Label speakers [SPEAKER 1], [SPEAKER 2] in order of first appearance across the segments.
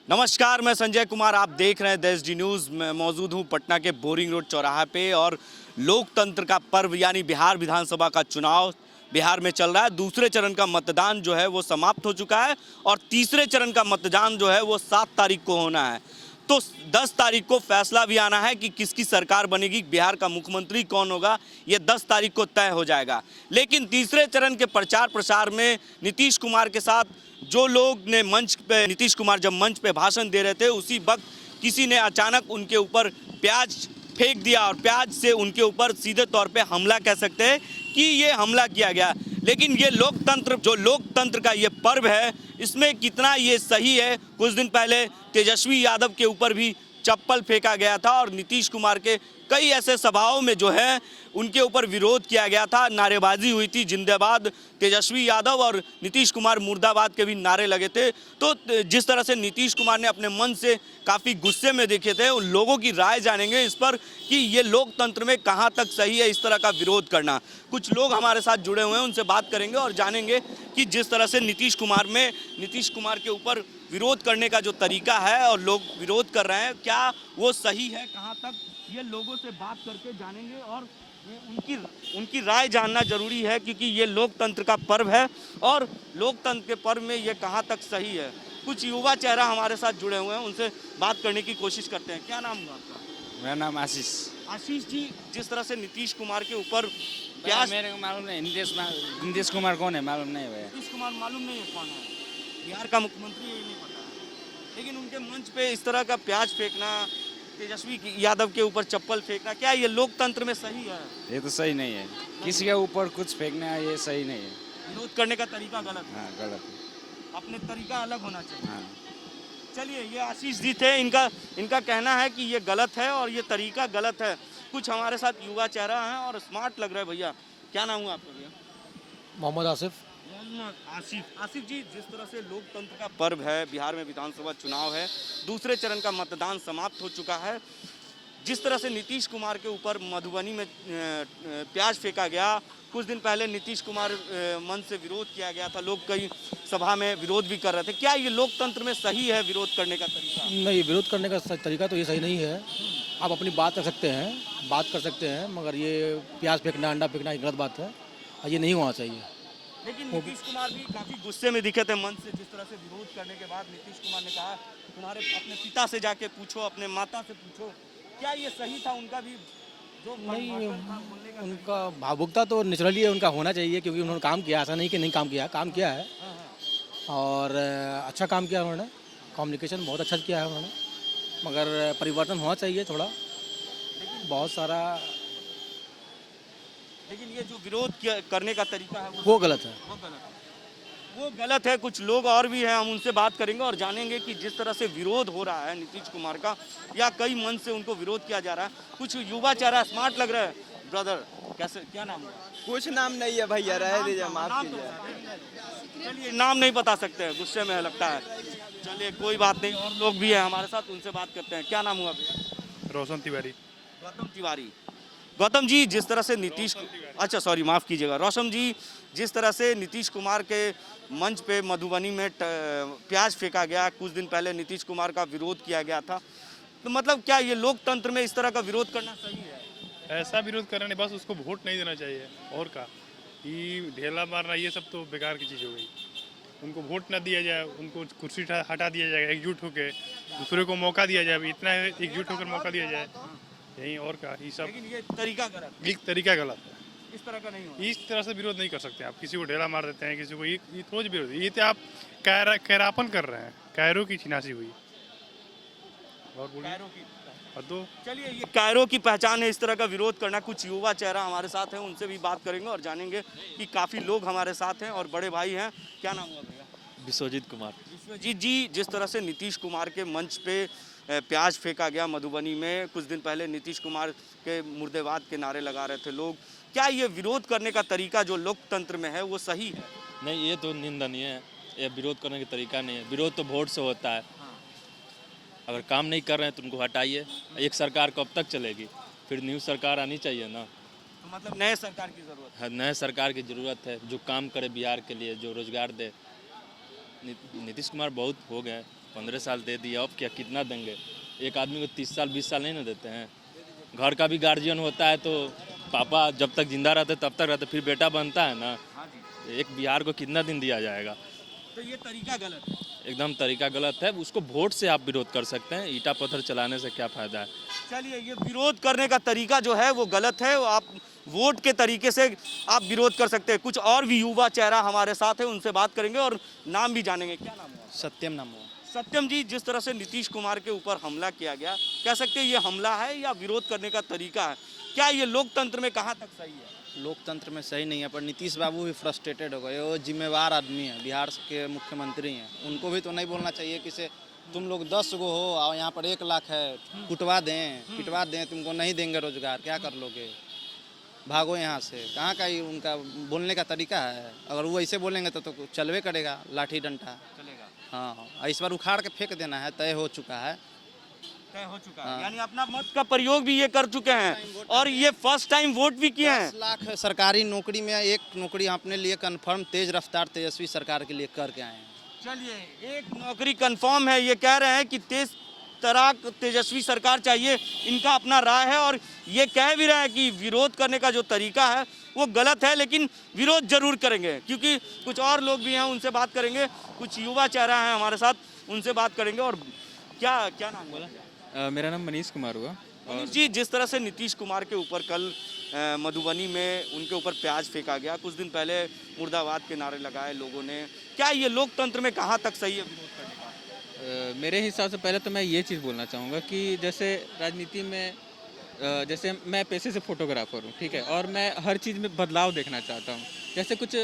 [SPEAKER 1] नमस्कार, मैं संजय कुमार। आप देख रहे हैं देश डी न्यूज़। मैं मौजूद हूं पटना के बोरिंग रोड चौराहा पे और लोकतंत्र का पर्व यानी बिहार विधानसभा का चुनाव बिहार में चल रहा है। दूसरे चरण का मतदान जो है वो समाप्त हो चुका है और तीसरे चरण का मतदान जो है वो 7 तारीख को होना है। तो 10 तारीख को फैसला भी आना है कि किसकी सरकार बनेगी, बिहार का मुख्यमंत्री कौन होगा, ये 10 तारीख को तय हो जाएगा। लेकिन तीसरे चरण के प्रचार प्रसार में नीतीश कुमार के साथ जो लोग ने मंच पे, नीतीश कुमार जब मंच पे भाषण दे रहे थे उसी वक्त किसी ने अचानक उनके ऊपर प्याज फेंक दिया और प्याज से उनके ऊपर सीधे तौर पे हमला कह सकते हैं कि ये हमला किया गया। लेकिन ये लोकतंत्र का ये पर्व है, इसमें कितना ये सही है। कुछ दिन पहले तेजस्वी यादव के ऊपर भी चप्पल फेंका गया था और नीतीश कुमार के कई ऐसे सभाओं में जो है उनके ऊपर विरोध किया गया था, नारेबाजी हुई थी, जिंदाबाद तेजस्वी यादव और नीतीश कुमार मुर्दाबाद के भी नारे लगे थे। तो जिस तरह से नीतीश कुमार ने अपने मन से काफ़ी गुस्से में दिखे थे, उन लोगों की राय जानेंगे इस पर कि ये लोकतंत्र में कहाँ तक सही है इस तरह का विरोध करना। कुछ लोग हमारे साथ जुड़े हुए हैं, उनसे बात करेंगे और जानेंगे कि जिस तरह से नीतीश कुमार के ऊपर विरोध करने का जो तरीका है और लोग विरोध कर रहे हैं, क्या वो सही है, कहाँ तक, ये लोगों से बात करके जानेंगे। और उनकी राय जानना जरूरी है क्योंकि ये लोकतंत्र का पर्व है और लोकतंत्र के पर्व में ये कहाँ तक सही है। कुछ युवा चेहरा हमारे साथ जुड़े हुए हैं, उनसे बात करने की कोशिश करते हैं। क्या नाम हुआ आपका?
[SPEAKER 2] मेरा नाम आशीष।
[SPEAKER 1] आशीष जी, जिस तरह से नीतीश कुमार के ऊपर प्याज,
[SPEAKER 2] मेरे को मालूम नहीं नीतीश कुमार कौन है, मालूम नहीं भैया।
[SPEAKER 1] नीतीश कुमार मालूम नहीं है कौन है, बिहार का मुख्यमंत्री, ये नहीं पता है। लेकिन उनके मंच पे इस तरह का प्याज फेंकना, तेजस्वी यादव के ऊपर चप्पल फेंकना, क्या ये लोकतंत्र में सही है?
[SPEAKER 2] ये तो सही नहीं है, किसी के ऊपर कुछ फेंकना ये सही नहीं है।
[SPEAKER 1] विरोध करने का तरीका गलत है।
[SPEAKER 2] हाँ गलत है।
[SPEAKER 1] अपने तरीका अलग होना चाहिए।
[SPEAKER 2] हाँ
[SPEAKER 1] चलिए, ये आशीष जी थे, इनका कहना है कि ये गलत है और ये तरीका गलत है। कुछ हमारे साथ युवा चेहरा हैं और स्मार्ट लग रहा है भैया। क्या नाम हुआ आपका भैया?
[SPEAKER 3] मोहम्मद आसिफ।
[SPEAKER 1] आसिफ जी, जिस तरह से लोकतंत्र का पर्व है, बिहार में विधानसभा चुनाव है, दूसरे चरण का मतदान समाप्त हो चुका है, जिस तरह से नीतीश कुमार के ऊपर मधुबनी में प्याज फेंका गया, कुछ दिन पहले नीतीश कुमार मन से विरोध किया गया था, लोग कई सभा में विरोध भी कर रहे थे, क्या ये लोकतंत्र में सही है विरोध करने का तरीका?
[SPEAKER 3] नहीं, विरोध करने का तरीका तो ये सही नहीं है। आप अपनी बात कर सकते हैं, मगर ये प्याज फेंकना, अंडा फेंकना ये गलत बात है और ये नहीं होना चाहिए।
[SPEAKER 1] लेकिन नीतीश कुमार भी काफी गुस्से में दिखे थे मन से, जिस तरह से विरोध करने के बाद नीतीश कुमार ने कहा तुम्हारे अपने पिता से जाके पूछो, अपने माता से पूछो, क्या ये सही था? उनका भी जो
[SPEAKER 3] नहीं,
[SPEAKER 1] बोलने का
[SPEAKER 3] उनका भावुकता तो नेचुरली उनका होना चाहिए क्योंकि उन्होंने काम किया, ऐसा नहीं कि नहीं काम किया है और अच्छा काम किया उन्होंने, कम्युनिकेशन बहुत अच्छा किया है उन्होंने, मगर परिवर्तन होना चाहिए थोड़ा, बहुत सारा।
[SPEAKER 1] लेकिन ये जो विरोध करने का तरीका है
[SPEAKER 3] वो गलत है।
[SPEAKER 1] वो गलत है। कुछ लोग और भी हैं, हम उनसे बात करेंगे और जानेंगे कि जिस तरह से विरोध हो रहा है नीतीश कुमार का, या कई मन से उनको विरोध किया जा रहा है। कुछ युवा चेहरा स्मार्ट लग रहा है। ब्रदर, कैसे, क्या नाम है?
[SPEAKER 4] कुछ नाम नहीं है भैया, रह दीजिए, माफ कीजिए।
[SPEAKER 1] चलिए, नाम नहीं बता सकते हैं, गुस्से में लगता है। चलिए, कोई बात नहीं, और लोग भी हैं हमारे साथ, उनसे बात करते हैं। क्या नाम हुआ भैया?
[SPEAKER 5] रोशन तिवारी।
[SPEAKER 1] गौतम तिवारी। गौतम जी, जिस तरह से माफ़ कीजिएगा, रोशन जी, जिस तरह से नीतीश कुमार के मंच पे मधुबनी में प्याज फेंका गया, कुछ दिन पहले नीतीश कुमार का विरोध किया गया था, तो मतलब क्या ये लोकतंत्र में इस तरह का विरोध करना सही है?
[SPEAKER 5] ऐसा विरोध करना नहीं, बस उसको वोट नहीं देना चाहिए। और का ये ढेला मारना ये सब तो बेकार की चीज़ हो गई। उनको वोट ना दिया जाए, उनको कुर्सी हटा दिया जाएगा, एकजुट होकर दूसरे को मौका दिया जाए, इतना एकजुट होकर मौका दिया जाए यहीं। और का ये सब,
[SPEAKER 1] लेकिन ये तरीका गलत है।
[SPEAKER 5] तरीका गलत है।
[SPEAKER 1] इस तरह का नहीं हो।
[SPEAKER 5] इस तरह से विरोध नहीं कर सकते आप। किसी को ढेला मार देते हैं, किसी को ये रोज विरोध, ये तो आप कैरापन कर रहे हैं, कैरों की छिनासी हुई। और बोलिए तो
[SPEAKER 1] चलिए, ये कायरों की पहचान है इस तरह का विरोध करना। कुछ युवा चेहरा हमारे साथ हैं, उनसे भी बात करेंगे और जानेंगे कि काफ़ी लोग हमारे साथ हैं और बड़े भाई हैं। क्या नाम हुआ भैया?
[SPEAKER 6] विश्वजीत कुमार।
[SPEAKER 1] विश्वजीत जी, जिस तरह से नीतीश कुमार के मंच पे प्याज फेंका गया मधुबनी में, कुछ दिन पहले नीतीश कुमार के मुर्देबाद के नारे लगा रहे थे लोग, क्या ये विरोध करने का तरीका जो लोकतंत्र में है वो सही है?
[SPEAKER 6] नहीं, ये तो निंदनीय है, ये विरोध करने का तरीका नहीं है। विरोध तो वोट से होता है। अगर काम नहीं कर रहे हैं तो उनको हटाइए। एक सरकार कब तक चलेगी? फिर न्यू सरकार आनी चाहिए ना।
[SPEAKER 1] तो मतलब नए सरकार की ज़रूरत
[SPEAKER 6] है, नए सरकार की ज़रूरत है जो काम करे बिहार के लिए, जो रोजगार दे। नीतीश कुमार बहुत हो गए, 15 साल दे दिया, अब क्या कितना देंगे? एक आदमी को 30 साल 20 साल नहीं ना देते हैं। घर का भी गार्जियन होता है तो पापा जब तक जिंदा रहते तब तक रहते, फिर बेटा बनता है ना। एक बिहार को कितना दिन दिया जाएगा?
[SPEAKER 1] तो ये तरीका गलत है।
[SPEAKER 6] एकदम तरीका गलत है। उसको वोट से आप विरोध कर सकते हैं, ईटा पत्थर चलाने से क्या फ़ायदा है?
[SPEAKER 1] चलिए, ये विरोध करने का तरीका जो है वो गलत है। आप वोट के तरीके से आप विरोध कर सकते हैं। कुछ और भी युवा चेहरा हमारे साथ है, उनसे बात करेंगे और नाम भी जानेंगे। क्या नाम हुआ?
[SPEAKER 4] सत्यम नाम हुआ।
[SPEAKER 1] सत्यम जी, जिस तरह से नीतीश कुमार के ऊपर हमला किया गया, कह सकते हैं ये हमला है या विरोध करने का तरीका है? क्या ये लोकतंत्र में कहाँ तक सही है?
[SPEAKER 4] लोकतंत्र में सही नहीं है, पर नीतीश बाबू भी फ्रस्ट्रेटेड हो गए। वो जिम्मेवार आदमी है, बिहार के मुख्यमंत्री हैं, उनको भी तो नहीं बोलना चाहिए कि से तुम लोग 10 गो हो और यहाँ पर 1 लाख है, कुटवा दें पिटवा दें, तुमको नहीं देंगे रोजगार, क्या कर लोगे, भागो यहाँ से। कहाँ का ये उनका बोलने का तरीका है? अगर वो ऐसे बोलेंगे तो चलवे करेगा लाठी डंडा।
[SPEAKER 1] चलेगा,
[SPEAKER 4] हाँ, इस बार उखाड़ के फेंक देना है, तय हो चुका है।
[SPEAKER 1] तय हो चुका है।
[SPEAKER 4] हाँ।
[SPEAKER 1] यानी अपना मत का प्रयोग भी ये कर चुके हैं और ये फर्स्ट टाइम वोट भी किए हैं।
[SPEAKER 4] 10 लाख सरकारी नौकरी में एक नौकरी अपने लिए कंफर्म तेज रफ्तार तेजस्वी सरकार के लिए करके आए हैं।
[SPEAKER 1] चलिए, एक नौकरी कंफर्म है, ये कह रहे हैं कि तेजस्वी सरकार चाहिए, इनका अपना राय है। और ये कह भी रहे हैं कि विरोध करने का जो तरीका है वो गलत है, लेकिन विरोध जरूर करेंगे। क्योंकि कुछ और लोग भी हैं, उनसे बात करेंगे। कुछ युवा चेहरा है हमारे साथ, उनसे बात करेंगे। और क्या क्या नाम बोला?
[SPEAKER 7] मेरा नाम मनीष कुमार हुआ।
[SPEAKER 1] मनीष जी, जिस तरह से नीतीश कुमार के ऊपर कल मधुबनी में उनके ऊपर प्याज फेंका गया, कुछ दिन पहले मुर्दाबाद के नारे लगाए लोगों ने, क्या ये लोकतंत्र में कहाँ तक सही है विरोध करने का?
[SPEAKER 7] मेरे हिसाब से पहले तो मैं ये चीज़ बोलना चाहूँगा कि जैसे राजनीति में जैसे मैं पेशे से फोटोग्राफर हूँ, ठीक है, और मैं हर चीज़ में बदलाव देखना चाहता हूँ। जैसे कुछ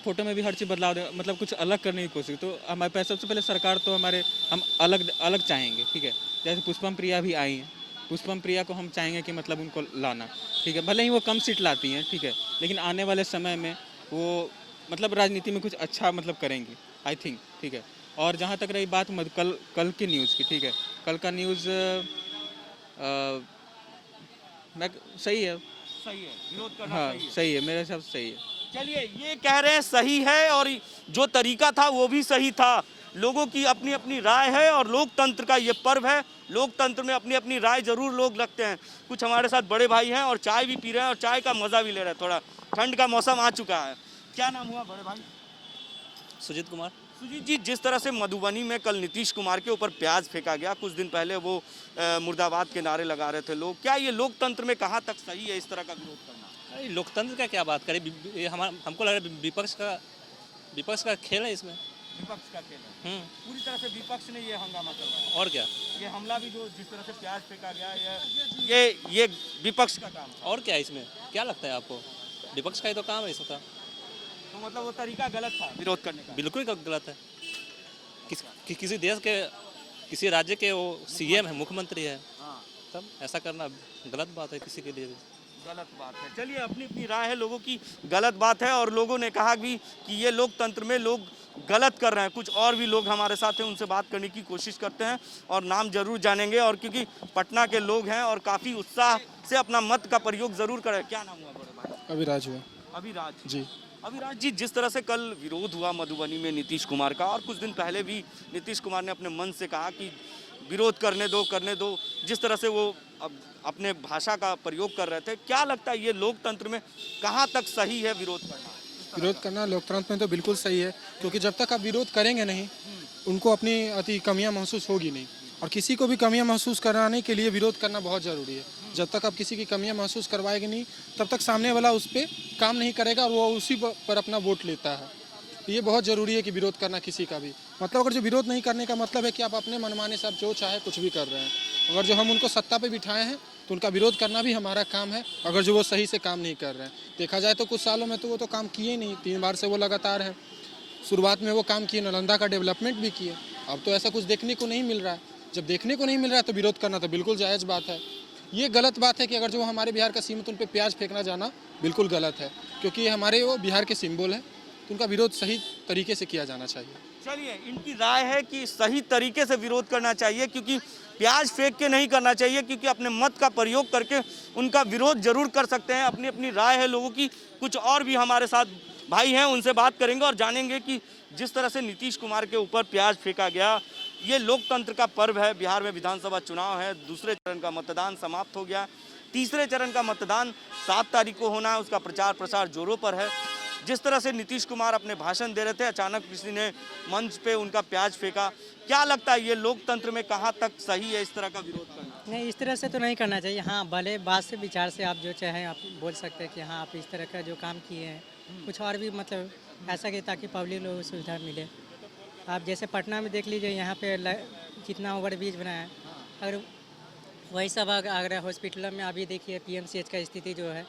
[SPEAKER 7] फोटो में भी हर चीज़ बदलाव मतलब कुछ अलग करने की कोशिश, तो हमारे सबसे पहले सरकार तो हम अलग चाहेंगे, ठीक है। जैसे पुष्पम प्रिया भी आई हैं, पुष्पम प्रिया को हम चाहेंगे कि मतलब उनको लाना, ठीक है, भले ही वो कम सीट लाती हैं, ठीक है, लेकिन आने वाले समय में वो मतलब राजनीति में कुछ अच्छा मतलब करेंगी, आई थिंक, ठीक है। और जहाँ तक रही बात कल की न्यूज़ की, ठीक है, कल का न्यूज़ मैं सही है,
[SPEAKER 1] विरोध करना
[SPEAKER 7] हाँ
[SPEAKER 1] सही है।
[SPEAKER 7] सही है, मेरे हिसाब से सही है।
[SPEAKER 1] चलिए, ये कह रहे हैं सही है और जो तरीका था वो भी सही था। लोगों की अपनी अपनी राय है और लोकतंत्र का ये पर्व है। लोकतंत्र में अपनी अपनी राय जरूर लोग रखते हैं। कुछ हमारे साथ बड़े भाई हैं और चाय भी पी रहे हैं और चाय का मज़ा भी ले रहे हैं। थोड़ा ठंड का मौसम आ चुका है। क्या नाम हुआ बड़े भाई?
[SPEAKER 6] सुजीत कुमार।
[SPEAKER 1] सुजीत जी, जिस तरह से मधुबनी में कल नीतीश कुमार के ऊपर प्याज फेंका गया, कुछ दिन पहले वो मुर्दाबाद के नारे लगा रहे थे लोग, क्या ये लोकतंत्र में कहाँ तक सही है इस तरह का विरोध करना?
[SPEAKER 6] अरे लोकतंत्र का क्या बात करें, ये हमको लग रहा है विपक्ष का खेल है इसमें।
[SPEAKER 1] विपक्ष का खेल है। पूरी तरह से विपक्ष ने ये हंगामा करवाया।
[SPEAKER 6] और क्या,
[SPEAKER 1] ये हमला भी जो जिस तरह से प्याज फेंका गया, ये विपक्ष का काम था।
[SPEAKER 6] और क्या इसमें क्या लगता है आपको? विपक्ष का ही तो काम है इसका।
[SPEAKER 1] तो मतलब वो तरीका गलत था विरोध करने का?
[SPEAKER 6] बिल्कुल गलत है। किसी देश के किसी राज्य के वो सीएम है, मुख्यमंत्री है, तब ऐसा करना गलत बात है किसी के लिए भी।
[SPEAKER 1] गलत बात है। चलिए, अपनी अपनी राय है लोगों की, गलत बात है। और लोगों ने कहा भी कि ये लोकतंत्र में लोग गलत कर रहे हैं। कुछ और भी लोग हमारे साथ हैं, उनसे बात करने की कोशिश करते हैं और नाम जरूर जानेंगे। और क्योंकि पटना के लोग हैं और काफ़ी उत्साह से अपना मत का प्रयोग जरूर करें। क्या नाम हुआ बड़े भाई?
[SPEAKER 3] अभिराज हुआ।
[SPEAKER 1] अभिराज
[SPEAKER 3] जी।
[SPEAKER 1] अभिराज जी, जिस तरह से कल विरोध हुआ मधुबनी में नीतीश कुमार का, और कुछ दिन पहले भी नीतीश कुमार ने अपने मन से कहा कि विरोध करने दो, जिस तरह से वो अपने भाषा का प्रयोग कर रहे थे, क्या लगता है ये लोकतंत्र में कहाँ तक सही है विरोध करना?
[SPEAKER 8] विरोध करना लोकतंत्र में तो बिल्कुल सही है, क्योंकि जब तक आप विरोध करेंगे नहीं, उनको अपनी कमियां महसूस होगी नहीं। और किसी को भी कमियां महसूस कराने के लिए विरोध करना बहुत ज़रूरी है। जब तक आप किसी की कमियां महसूस करवाएंगे नहीं, तब तक सामने वाला उस पर काम नहीं करेगा और वो उसी पर अपना वोट लेता है। ये बहुत ज़रूरी है कि विरोध करना किसी का भी। मतलब अगर जो विरोध नहीं करने का मतलब है कि आप अपने मनमाने से आप जो चाहे कुछ भी कर रहे हैं। अगर जो हम उनको सत्ता पे बिठाए हैं तो उनका विरोध करना भी हमारा काम है, अगर जो वो सही से काम नहीं कर रहे हैं। देखा जाए तो कुछ सालों में तो वो तो काम किए ही नहीं, 3 बार से वो लगातार हैं। शुरुआत में वो काम किए, नालंदा का डेवलपमेंट भी किए, अब तो ऐसा कुछ देखने को नहीं मिल रहा है। जब देखने को नहीं मिल रहा है तो विरोध करना तो बिल्कुल जायज़ बात है। ये गलत बात है कि अगर जो हमारे बिहार का सीम है तो उन पर प्याज फेंकना जाना बिल्कुल गलत है, क्योंकि ये हमारे वो बिहार के सिंबल है, तो उनका विरोध सही तरीके से किया जाना चाहिए।
[SPEAKER 1] चलिए, इनकी राय है कि सही तरीके से विरोध करना चाहिए, क्योंकि प्याज फेंक के नहीं करना चाहिए, क्योंकि अपने मत का प्रयोग करके उनका विरोध जरूर कर सकते हैं। अपनी अपनी राय है लोगों की। कुछ और भी हमारे साथ भाई हैं, उनसे बात करेंगे और जानेंगे कि जिस तरह से नीतीश कुमार के ऊपर प्याज फेंका गया, ये लोकतंत्र का पर्व है। बिहार में विधानसभा चुनाव है, दूसरे चरण का मतदान समाप्त हो गया, तीसरे चरण का मतदान 7 तारीख को होना है, उसका प्रचार प्रसार जोरों पर है। जिस तरह से नीतीश कुमार अपने भाषण दे रहे थे, अचानक किसी ने मंच पे उनका प्याज फेंका। क्या लगता है ये लोकतंत्र में कहाँ तक सही है इस तरह का विरोध करना?
[SPEAKER 9] नहीं, इस तरह से तो नहीं करना चाहिए। हाँ, भले बात से विचार से आप जो चाहें आप बोल सकते हैं कि हाँ आप इस तरह का जो काम किए हैं कुछ और भी मतलब ऐसा कि ताकि पब्लिक लोगों को सुविधा मिले। आप जैसे पटना में देख लीजिए, यहाँ पे कितना ओवर ब्रिज बना है, अगर वही सब अगर हॉस्पिटल में अभी देखिए PMCH का स्थिति जो है,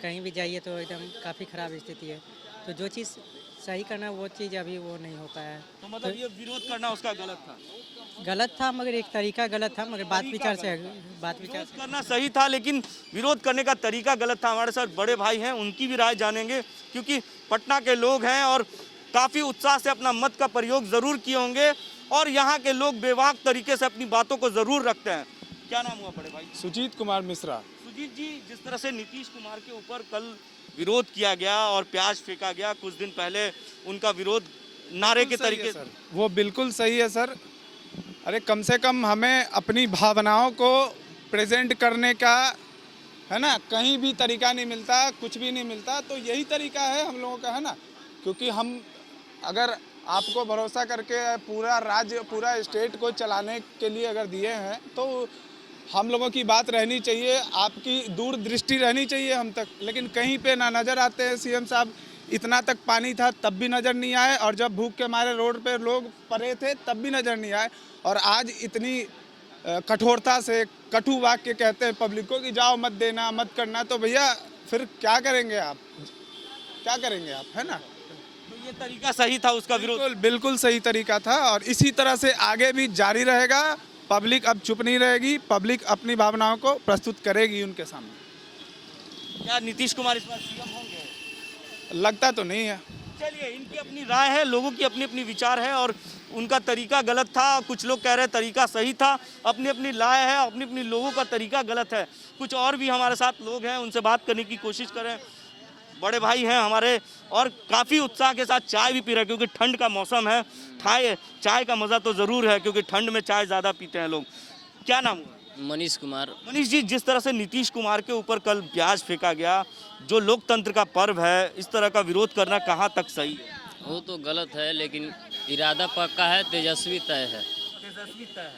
[SPEAKER 9] कहीं भी जाइए तो एकदम काफ़ी ख़राब स्थिति है। तो जो चीज़ सही करना वो चीज़ अभी वो नहीं हो पाया है।
[SPEAKER 1] तो मतलब ये विरोध करना उसका गलत था,
[SPEAKER 9] मगर एक तरीका गलत था, मगर बात विचार से
[SPEAKER 1] विरोध करना सही था लेकिन विरोध करने का तरीका गलत था। हमारे साथ बड़े भाई हैं, उनकी भी राय जानेंगे, क्योंकि पटना के लोग हैं और काफ़ी उत्साह से अपना मत का प्रयोग ज़रूर किए होंगे और यहाँ के लोग बेबाक तरीके से अपनी बातों को ज़रूर रखते हैं। क्या नाम हुआ बड़े भाई?
[SPEAKER 10] सुजीत कुमार मिश्रा।
[SPEAKER 1] सुजीत जी, जिस तरह से नीतीश कुमार के ऊपर कल विरोध किया गया और प्याज फेंका गया, कुछ दिन पहले उनका विरोध नारे के तरीके
[SPEAKER 10] सर, वो बिल्कुल सही है सर। अरे कम से कम हमें अपनी भावनाओं को प्रेजेंट करने का है ना, कहीं भी तरीका नहीं मिलता, कुछ भी नहीं मिलता, तो यही तरीका है हम लोगों का, है ना। क्योंकि हम अगर आपको भरोसा करके पूरा राज्य पूरा स्टेट को चलाने के लिए अगर दिए हैं तो हम लोगों की बात रहनी चाहिए, आपकी दूरदृष्टि रहनी चाहिए हम तक। लेकिन कहीं पे ना नज़र आते हैं सीएम साहब। इतना तक पानी था तब भी नज़र नहीं आए, और जब भूख के मारे रोड पे लोग पड़े थे तब भी नज़र नहीं आए। और आज इतनी कठोरता से कटु वाक्य कहते हैं पब्लिक को कि जाओ मत देना मत करना, तो भैया फिर क्या करेंगे आप, क्या करेंगे आप, है ना।
[SPEAKER 1] तो ये तरीका सही था उसका विरोध?
[SPEAKER 10] बिल्कुल सही तरीका था और इसी तरह से आगे भी जारी रहेगा। पब्लिक अब चुप नहीं रहेगी, पब्लिक अपनी भावनाओं को प्रस्तुत करेगी उनके सामने।
[SPEAKER 1] क्या नीतीश कुमार इस बार सीएम होंगे?
[SPEAKER 10] लगता तो नहीं है।
[SPEAKER 1] चलिए, इनकी अपनी राय है, लोगों की अपनी अपनी विचार है और उनका तरीका गलत था, कुछ लोग कह रहे हैं तरीका सही था। अपनी अपनी राय है, अपनी अपनी लोगों का तरीका गलत है। कुछ और भी हमारे साथ लोग हैं, उनसे बात करने की कोशिश करें। बड़े भाई हैं हमारे और काफ़ी उत्साह के साथ चाय भी पी रहे हैं, क्योंकि ठंड का मौसम है। चाय का मज़ा तो ज़रूर है, क्योंकि ठंड में चाय ज़्यादा पीते हैं लोग। क्या नाम हुआ?
[SPEAKER 11] मनीष कुमार।
[SPEAKER 1] मनीष जी, जिस तरह से नीतीश कुमार के ऊपर कल प्याज फेंका गया, जो लोकतंत्र का पर्व है, इस तरह का विरोध करना कहाँ तक सही है?
[SPEAKER 11] वो तो गलत है, लेकिन इरादा पक्का है, तेजस्वी तय है।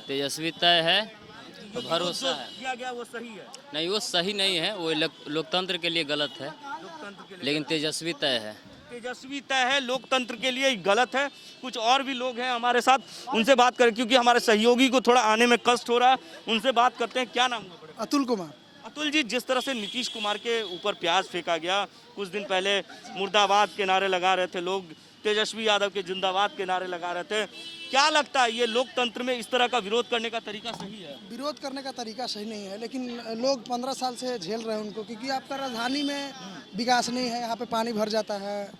[SPEAKER 11] तेजस्वी तय है, भरोसा है।
[SPEAKER 1] किया गया वो सही है?
[SPEAKER 11] नहीं, वो सही नहीं है, वो लोकतंत्र के लिए गलत है, लेकिन तेजस्वी तय है।
[SPEAKER 1] तेजस्वी तय है, लोकतंत्र के लिए गलत है। कुछ और भी लोग हैं हमारे साथ, उनसे बात करें, क्योंकि हमारे सहयोगी को थोड़ा आने में कष्ट हो रहा है। उनसे बात करते हैं। क्या नाम हुआ?
[SPEAKER 8] अतुल कुमार।
[SPEAKER 1] अतुल जी, जिस तरह से नीतीश कुमार के ऊपर प्याज फेंका गया, कुछ दिन पहले मुर्दाबाद के नारे लगा रहे थे लोग, तेजस्वी यादव के जिंदाबाद के नारे लगा रहे थे। क्या लगता है ये लोकतंत्र में इस तरह का विरोध करने का तरीका सही है?
[SPEAKER 12] विरोध करने का तरीका सही नहीं है, लेकिन लोग 15 साल से झेल रहे हैं उनको, क्योंकि आपका राजधानी में विकास नहीं है, यहाँ पे पानी भर जाता है,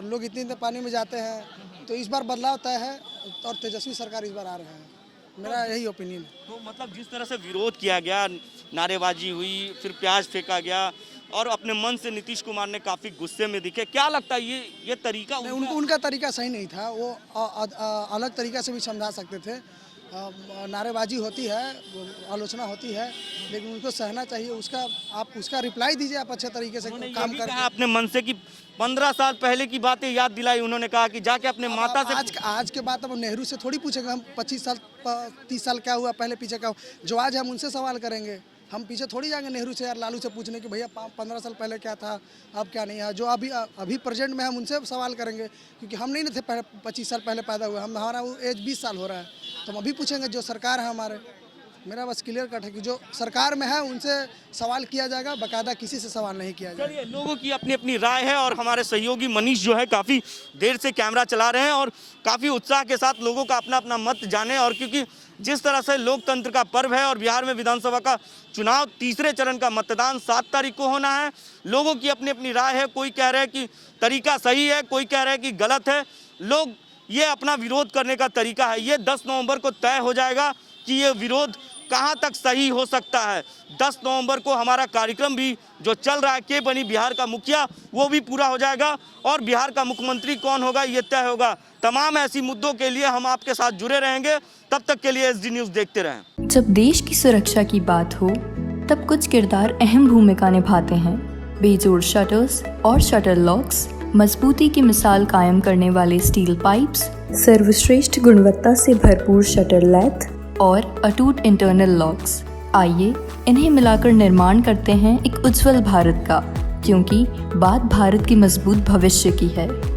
[SPEAKER 12] लोग इतने इतने पानी में जाते हैं। तो इस बार बदलाव तय है और तेजस्वी सरकार इस बार आ रहे हैं, मेरा यही ओपिनियन है।
[SPEAKER 1] तो मतलब जिस तरह से विरोध किया गया, नारेबाजी हुई, फिर प्याज फेंका गया और अपने मन से नीतीश कुमार ने काफ़ी गुस्से में दिखे, क्या लगता है ये तरीका
[SPEAKER 12] उनका तरीका सही नहीं था। वो अलग तरीका से भी समझा सकते थे। नारेबाजी होती है, आलोचना होती है, लेकिन उनको सहना चाहिए। आप उसका रिप्लाई दीजिए, आप अच्छे तरीके से काम कर
[SPEAKER 1] अपने मन से कि 15 साल पहले की बातें याद दिलाई। उन्होंने कहा कि जाके अपने माता से
[SPEAKER 12] आज के बाद अब नेहरू से थोड़ी पूछेंगे हम 25 साल 30 साल क्या हुआ पहले पीछे क्या हुआ। जो आज हम उनसे सवाल करेंगे, हम पीछे थोड़ी जाएंगे नेहरू से या लालू से पूछने कि भैया 15 साल पहले क्या था, अब क्या नहीं है। जो अभी प्रेजेंट में हम उनसे सवाल करेंगे, क्योंकि हम नहीं थे 25 साल पहले पैदा हुए, हमारा एज 20 साल हो रहा है, तो हम अभी पूछेंगे जो सरकार है हमारे। मेरा बस क्लियर कट है कि जो सरकार में है उनसे सवाल किया जाएगा, बाकायदा किसी से सवाल नहीं किया जाएगा।
[SPEAKER 1] चलिए, लोगों की अपनी अपनी राय है और हमारे सहयोगी मनीष जो है काफ़ी देर से कैमरा चला रहे हैं और काफ़ी उत्साह के साथ लोगों का अपना अपना मत जाने। और क्योंकि जिस तरह से लोकतंत्र का पर्व है और बिहार में विधानसभा का चुनाव, तीसरे चरण का मतदान 7 तारीख को होना है, लोगों की अपनी अपनी राय है। कोई कह रहा है कि तरीका सही है, कोई कह रहा है कि गलत है। लोग ये अपना विरोध करने का तरीका है, ये 10 नवंबर को तय हो जाएगा कि ये विरोध कहां तक सही हो सकता है। 10 नवंबर को हमारा कार्यक्रम भी जो चल रहा है, के बनी बिहार का मुखिया, वो भी पूरा हो जाएगा और बिहार का मुख्यमंत्री कौन होगा ये तय होगा। तमाम ऐसी मुद्दों के लिए हम आपके साथ जुड़े रहेंगे। तब तक के लिए एसडी न्यूज़ देखते रहें।
[SPEAKER 13] जब देश की सुरक्षा की बात हो तब कुछ किरदार अहम भूमिका निभाते हैं। बेजोड़ शटर्स और शटर लॉक्स, मजबूती की मिसाल कायम करने वाले स्टील पाइप्स, सर्वश्रेष्ठ गुणवत्ता से भरपूर शटर लैथ और अटूट इंटरनल लॉक्स। आइए इन्हें मिलाकर निर्माण करते हैं एक उज्जवल भारत का, क्योंकि बात भारत की मजबूत भविष्य की है।